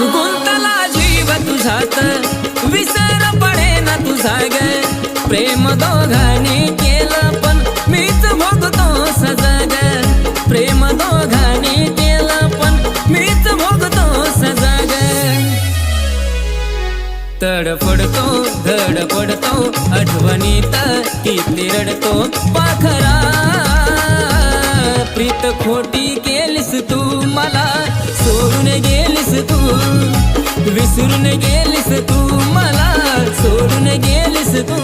गुंतला जीव तुझात विसर पडे ना तुझा ग प्रेम दोघांनी केलं पण मीच भोगतो सजा ग प्रेम दोघांनी केलं पण मीच भोगतो सजा ग तडफडतो धडपडतो आठवणीत किती रडतो पाखरा प्रीत खोटी केलीस तू मला सोडून गेलीस तू विसरून गेलीस तू मला सोडून गेलीस तू